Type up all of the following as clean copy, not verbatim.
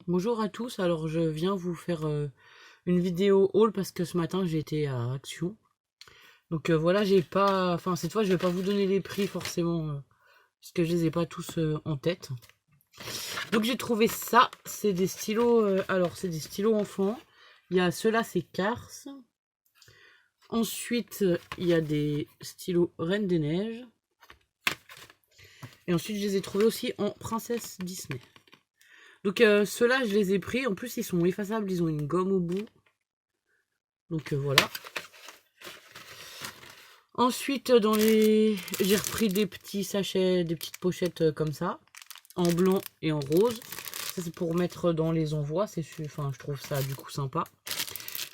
Bonjour à tous, alors je viens vous faire une vidéo haul parce que ce matin j'ai été à Action. Donc voilà, j'ai pas, enfin cette fois je vais pas vous donner les prix forcément parce que je les ai pas tous en tête. Donc j'ai trouvé ça, c'est des stylos, alors c'est des stylos enfants. Il y a ceux-là, c'est Cars. Ensuite il y a des stylos Reine des Neiges. Et ensuite je les ai trouvés aussi en Princesse Disney. Donc ceux-là je les ai pris, en plus ils sont effaçables, ils ont une gomme au bout. Donc voilà. Ensuite, j'ai repris des petits sachets, des petites pochettes comme ça, en blanc et en rose. Ça, c'est pour mettre dans les envois. Enfin, je trouve ça du coup sympa.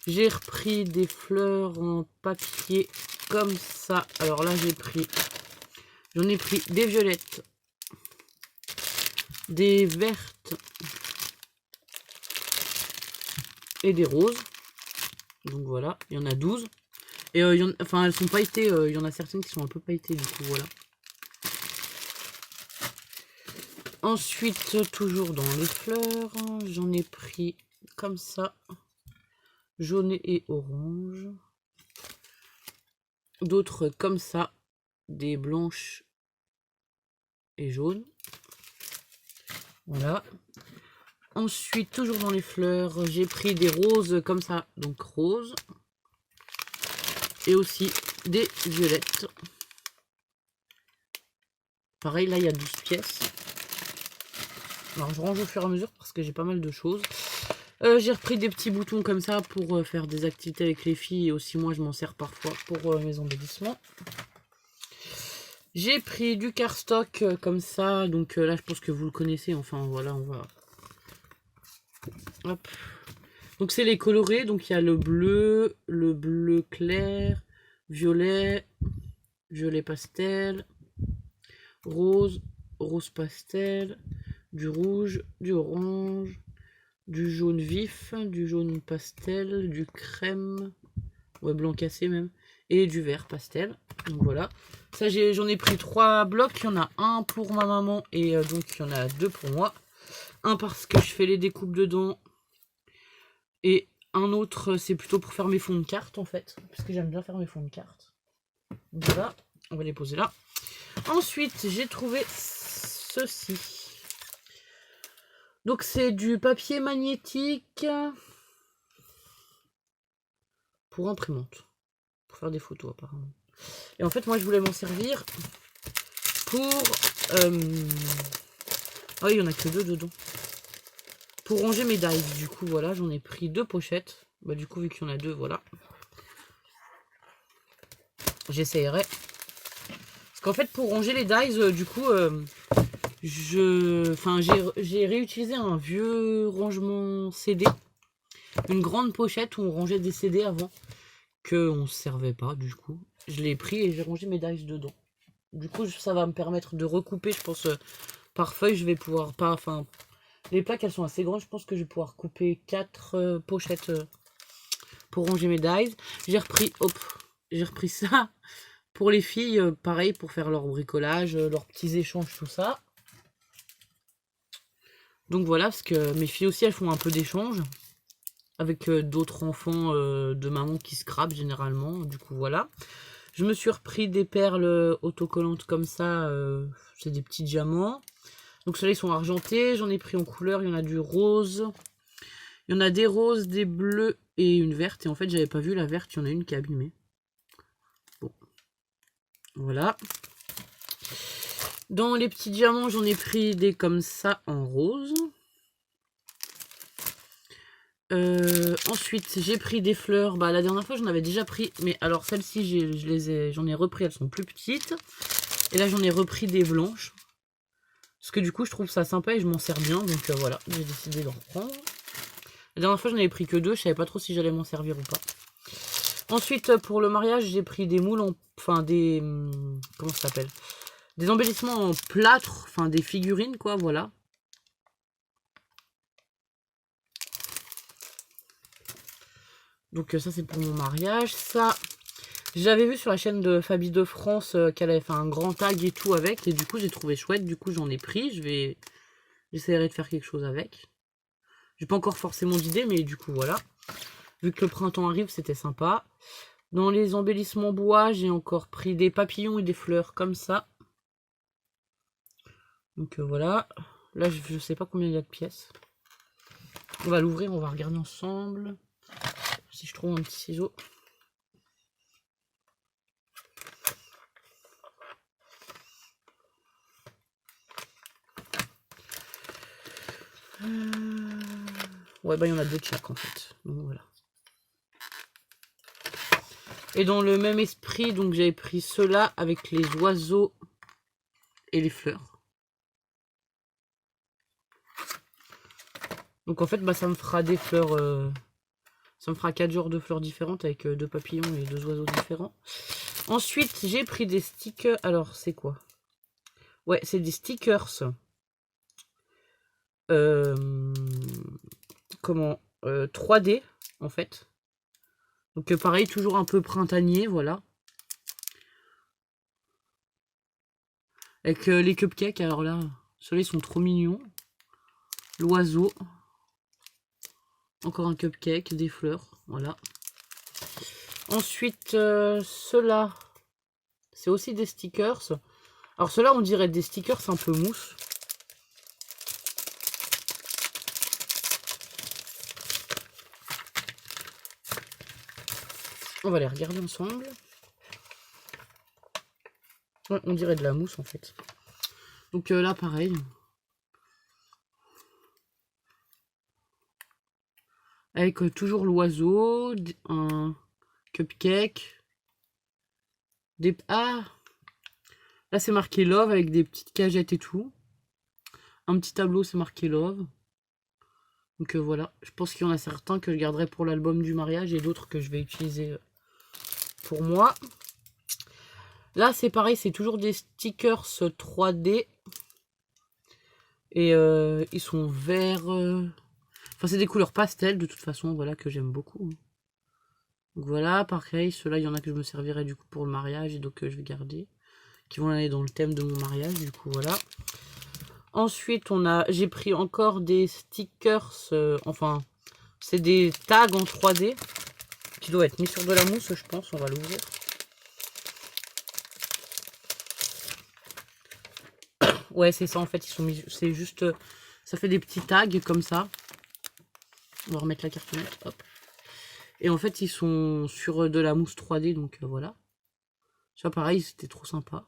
J'ai repris des fleurs en papier comme ça. Alors là, j'en ai pris des violettes, des vertes et des roses. Donc voilà, il y en a 12. Et enfin, elles sont pailletées. Il y en a certaines qui sont un peu pailletées, du coup, voilà. Ensuite, toujours dans les fleurs, j'en ai pris comme ça, jaune et orange. D'autres comme ça, des blanches et jaunes. Voilà. Ensuite, toujours dans les fleurs, j'ai pris des roses comme ça, donc roses. Et aussi des violettes. Pareil, là, il y a 12 pièces. Alors, je range au fur et à mesure parce que j'ai pas mal de choses. J'ai repris des petits boutons comme ça pour faire des activités avec les filles. Et aussi, moi, je m'en sers parfois pour mes embellissements. J'ai pris du cardstock comme ça. Donc là, je pense que vous le connaissez. Enfin, voilà, on va... Hop. Donc, c'est les colorés. Donc, il y a le bleu clair, violet, violet pastel, rose, rose pastel, du rouge, du orange, du jaune vif, du jaune pastel, du crème, ouais, blanc cassé même, et du vert pastel. Donc voilà. Ça, j'en ai pris 3 blocs. Il y en a un pour ma maman et donc il y en a 2 pour moi. Un parce que je fais les découpes dedans. Et un autre, c'est plutôt pour faire mes fonds de cartes en fait. Parce que j'aime bien faire mes fonds de cartes. Donc voilà, on va les poser là. Ensuite, j'ai trouvé ceci. Donc c'est du papier magnétique pour imprimante. Pour faire des photos apparemment. Et en fait, moi, je voulais m'en servir pour... Ah oui, il n'y en a que 2 dedans. Pour ranger mes dies. Du coup, voilà, j'en ai pris 2 pochettes. Bah, du coup, vu qu'il y en a 2, voilà. J'essayerai. Parce qu'en fait, pour ranger les dies, du coup, j'ai réutilisé un vieux rangement CD. Une grande pochette où on rangeait des CD avant. Qu'on ne servait pas, du coup. Je l'ai pris et j'ai rangé mes dies dedans. Du coup, ça va me permettre de recouper, je pense, par feuille. Je vais pouvoir pas... Enfin, les plaques, elles sont assez grandes. Je pense que je vais pouvoir couper 4 pochettes pour ranger mes dies. J'ai repris ça pour les filles. Pareil, pour faire leur bricolage, leurs petits échanges, tout ça. Donc voilà, parce que mes filles aussi, elles font un peu d'échanges avec d'autres enfants de maman qui scrapent généralement. Du coup, voilà. Je me suis repris des perles autocollantes comme ça. C'est des petits diamants. Donc ceux-là, ils sont argentés. J'en ai pris en couleur. Il y en a du rose. Il y en a des roses, des bleus et une verte. Et en fait, j'avais pas vu la verte. Il y en a une qui est abîmée. Bon. Voilà. Dans les petits diamants, j'en ai pris des comme ça en rose. Ensuite, j'ai pris des fleurs. Bah, la dernière fois, j'en avais déjà pris. Mais alors, celles-ci, j'en ai repris. Elles sont plus petites. Et là, j'en ai repris des blanches. Parce que du coup, je trouve ça sympa et je m'en sers bien. Donc voilà, j'ai décidé d'en reprendre. La dernière fois, j'en avais pris que 2. Je savais pas trop si j'allais m'en servir ou pas. Ensuite, pour le mariage, j'ai pris des moules en... Enfin, des... Comment ça s'appelle? Des embellissements en plâtre. Enfin, des figurines, quoi, voilà. Donc ça, c'est pour mon mariage. Ça, j'avais vu sur la chaîne de Fabi de France qu'elle avait fait un grand tag et tout avec. Et du coup, j'ai trouvé chouette. Du coup, j'en ai pris. J'essaierai de faire quelque chose avec. J'ai pas encore forcément d'idée, mais du coup, voilà. Vu que le printemps arrive, c'était sympa. Dans les embellissements bois, j'ai encore pris des papillons et des fleurs comme ça. Donc voilà. Là, je sais pas combien il y a de pièces. On va l'ouvrir, on va regarder ensemble. Si je trouve un petit ciseau. Ouais, bah il y en a 2 de chaque en fait. Donc voilà. Et dans le même esprit, donc j'avais pris ceux-là avec les oiseaux et les fleurs. Donc en fait, bah ça me fera des fleurs. Ça me fera 4 genres de fleurs différentes avec 2 papillons et 2 oiseaux différents. Ensuite, j'ai pris des stickers. Alors, c'est quoi? Ouais, c'est des stickers. Comment 3D en fait. Donc pareil, toujours un peu printanier, voilà. Avec les cupcakes, alors là, ceux-là ils sont trop mignons. L'oiseau. Encore un cupcake, des fleurs, voilà. Ensuite, ceux-là, c'est aussi des stickers. Alors ceux-là, on dirait des stickers un peu mousse. On va les regarder ensemble. Ouais, on dirait de la mousse en fait. Donc là, pareil. Avec toujours l'oiseau, un cupcake. Ah, là c'est marqué Love avec des petites cagettes et tout. Un petit tableau, c'est marqué Love. Donc voilà, je pense qu'il y en a certains que je garderai pour l'album du mariage et d'autres que je vais utiliser pour moi. Là c'est pareil, c'est toujours des stickers 3D. Et ils sont verts. Enfin c'est des couleurs pastel de toute façon, voilà, que j'aime beaucoup. Donc voilà, pareil, ceux-là, il y en a que je me servirai du coup pour le mariage et donc je vais garder. Qui vont aller dans le thème de mon mariage, du coup voilà. Ensuite, j'ai pris encore des stickers, enfin, c'est des tags en 3D qui doivent être mis sur de la mousse, je pense. On va l'ouvrir. Ouais, c'est ça en fait. Ils sont mis, c'est juste, ça fait des petits tags comme ça. On va remettre la cartonnette, hop. Et en fait, ils sont sur de la mousse 3D, donc voilà. Ça, pareil, c'était trop sympa.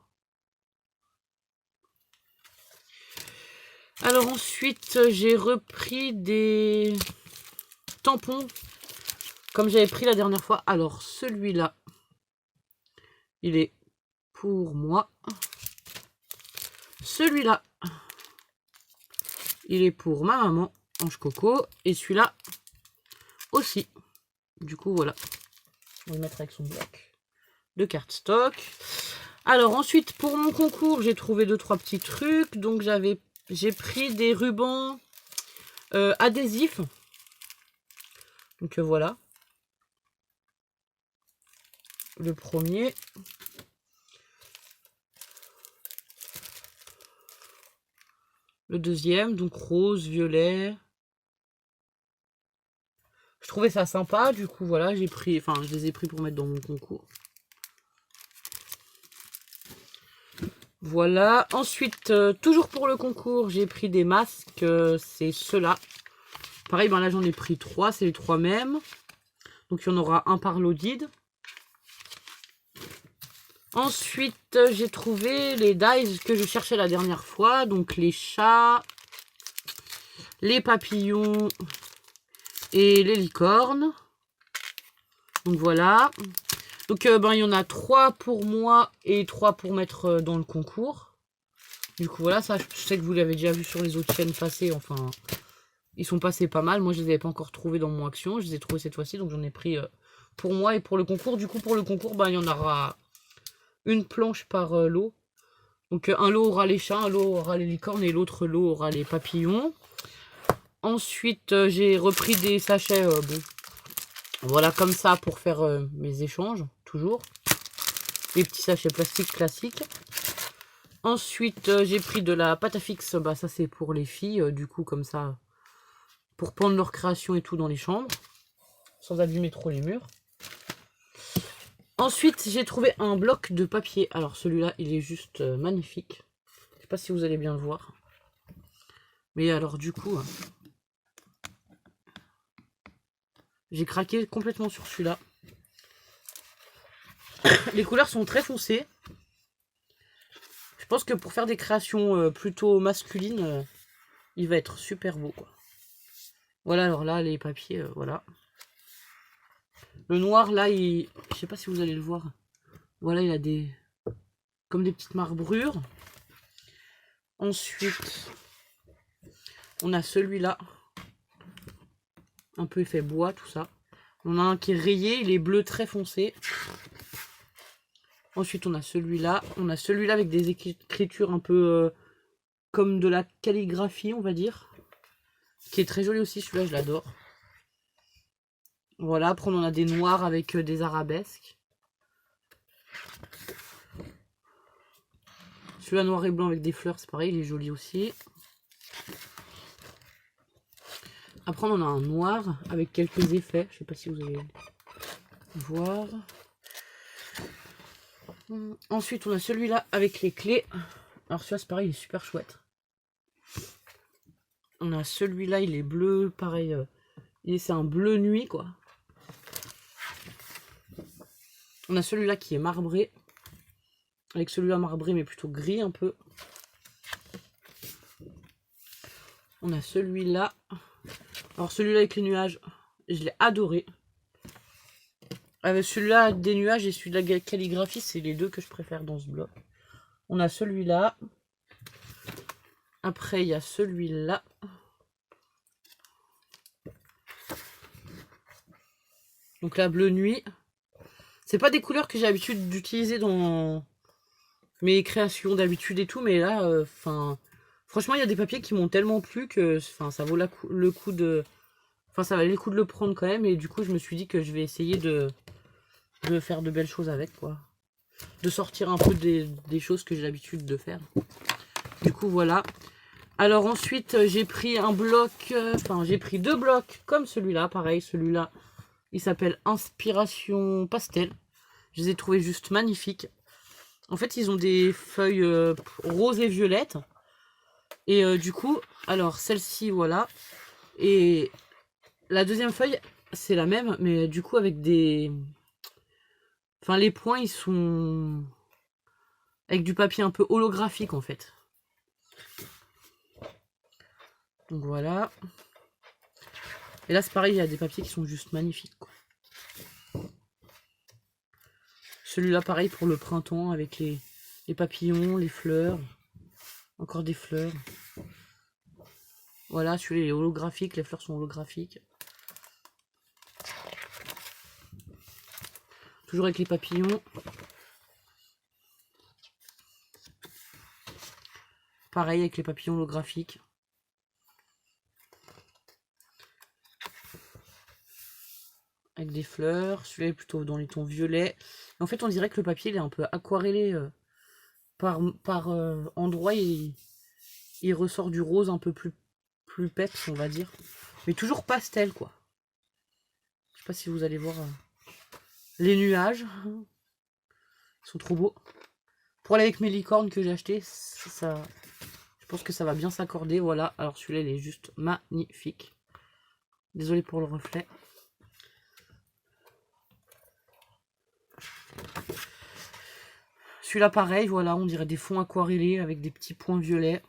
Alors ensuite, j'ai repris des tampons comme j'avais pris la dernière fois. Alors celui-là, il est pour moi. Celui-là, il est pour ma maman, Ange Coco. Et celui-là aussi. Du coup, voilà. On va le mettre avec son bloc de cardstock. Alors ensuite, pour mon concours, j'ai trouvé 2-3 petits trucs. Donc j'ai pris des rubans adhésifs. Donc voilà. Le premier. Le deuxième, donc rose, violet. Je trouvais ça sympa, du coup voilà, je les ai pris pour mettre dans mon concours. Voilà, ensuite, toujours pour le concours, j'ai pris des masques, c'est ceux-là. Pareil, ben là j'en ai pris 3, c'est les 3 mêmes. Donc il y en aura un par l'Odide. Ensuite, j'ai trouvé les dies que je cherchais la dernière fois. Donc les chats, les papillons et les licornes. Donc voilà. Donc ben, il y en a 3 pour moi et 3 pour mettre dans le concours. Du coup voilà, ça je sais que vous l'avez déjà vu sur les autres chaînes passées. Enfin, ils sont passés pas mal. Moi je les avais pas encore trouvés dans mon action. Je les ai trouvés cette fois-ci. Donc j'en ai pris pour moi et pour le concours. Du coup pour le concours, ben, il y en aura une planche par lot. Donc un lot aura les chats, un lot aura les licornes et l'autre lot aura les papillons. Ensuite j'ai repris des sachets, bon, voilà, comme ça pour faire mes échanges, toujours. Les petits sachets plastiques classiques. Ensuite j'ai pris de la pâte à fixe, bah ça c'est pour les filles, du coup comme ça, pour pendre leur création et tout dans les chambres, sans abîmer trop les murs. Ensuite, j'ai trouvé un bloc de papier. Alors celui-là, il est juste magnifique. Je sais pas si vous allez bien le voir. Mais alors du coup, j'ai craqué complètement sur celui-là. Les couleurs sont très foncées. Je pense que pour faire des créations plutôt masculines, il va être super beau, quoi. Voilà, alors là, les papiers, voilà. Le noir, là, je sais pas si vous allez le voir. Voilà, il a des... comme des petites marbrures. Ensuite, on a celui-là. Un peu effet bois, tout ça. On a un qui est rayé, il est bleu très foncé. Ensuite, on a celui-là. On a celui-là avec des écritures un peu comme de la calligraphie, on va dire. Qui est très joli aussi, celui-là, je l'adore. Voilà, après on en a des noirs avec des arabesques. Celui-là noir et blanc avec des fleurs, c'est pareil, il est joli aussi. Après on en a un noir avec quelques effets, je sais pas si vous allez voir. Ensuite on a celui-là avec les clés. Alors celui-là c'est pareil, il est super chouette. On a celui-là, il est bleu, pareil, c'est un bleu nuit quoi. On a celui-là qui est marbré. Avec celui-là marbré mais plutôt gris un peu. On a celui-là. Alors celui-là avec les nuages, je l'ai adoré. Avec celui-là des nuages et celui de la calligraphie, c'est les deux que je préfère dans ce bloc. On a celui-là. Après il y a celui-là. Donc la bleu nuit. C'est pas des couleurs que j'ai l'habitude d'utiliser dans mes créations d'habitude et tout, mais là, franchement, il y a des papiers qui m'ont tellement plu que, ça vaut le coup de, ça valait le coup de le prendre quand même. Et du coup, je me suis dit que je vais essayer de faire de belles choses avec, quoi, de sortir un peu des choses que j'ai l'habitude de faire. Du coup, voilà. Alors ensuite, j'ai pris un bloc, j'ai pris deux blocs comme celui-là, pareil, celui-là. Il s'appelle Inspiration Pastel. Je les ai trouvés juste magnifiques. En fait, ils ont des feuilles roses et violettes. Et du coup, alors celle-ci, voilà. Et la deuxième feuille, c'est la même, mais du coup avec des... Enfin, les points, ils sont avec du papier un peu holographique, en fait. Donc voilà. Et là, c'est pareil, il y a des papiers qui sont juste magnifiques, quoi. Celui-là, pareil, pour le printemps, avec les papillons, les fleurs. Encore des fleurs. Voilà, celui-là, il est holographique, les fleurs sont holographiques. Toujours avec les papillons. Pareil, avec les papillons holographiques. Avec des fleurs. Celui-là est plutôt dans les tons violets. En fait, on dirait que le papier il est un peu aquarellé par endroit. Il ressort du rose un peu plus peps, on va dire. Mais toujours pastel, quoi. Je sais pas si vous allez voir les nuages. Ils sont trop beaux. Pour aller avec mes licornes que j'ai acheté, ça, je pense que ça va bien s'accorder. Voilà. Alors celui-là, il est juste magnifique. Désolé pour le reflet. Celui-là, pareil, voilà, on dirait des fonds aquarellés avec des petits points violets.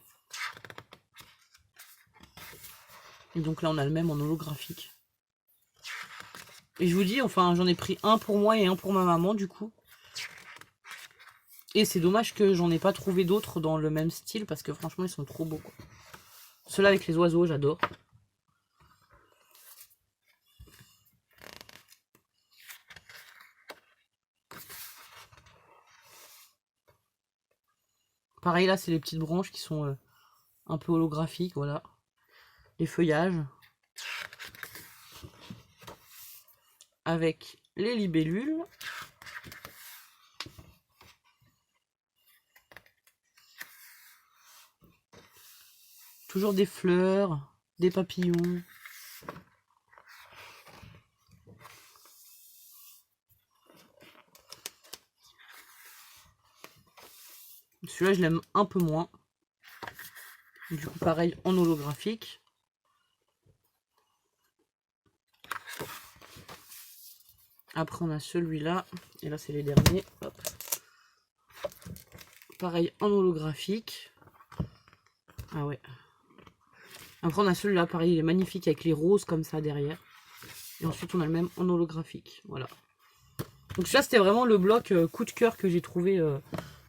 Et donc là, on a le même en holographique. Et je vous dis, enfin, j'en ai pris un pour moi et un pour ma maman, du coup. Et c'est dommage que j'en ai pas trouvé d'autres dans le même style, parce que franchement, ils sont trop beaux, quoi. Ceux-là avec les oiseaux, j'adore. Pareil, là, c'est les petites branches qui sont un peu holographiques, voilà. Les feuillages. Avec les libellules. Toujours des fleurs, des papillons. Celui-là, je l'aime un peu moins. Du coup, pareil, en holographique. Après, on a celui-là. Et là, c'est les derniers. Hop. Pareil, en holographique. Ah ouais. Après, on a celui-là, pareil, il est magnifique avec les roses comme ça derrière. Et ensuite, on a le même en holographique. Voilà. Donc, ça, c'était vraiment le bloc coup de cœur que j'ai trouvé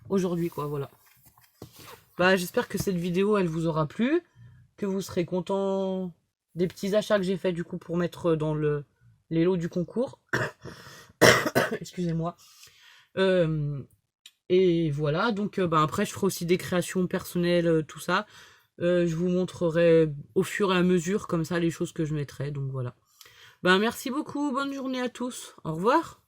aujourd'hui, quoi. Voilà. Bah, j'espère que cette vidéo, elle vous aura plu. Que vous serez content des petits achats que j'ai fait, du coup, pour mettre dans les lots du concours. Excusez-moi. Et voilà, donc après, je ferai aussi des créations personnelles, tout ça. Je vous montrerai au fur et à mesure, comme ça, les choses que je mettrai. Donc voilà. Merci beaucoup, bonne journée à tous. Au revoir.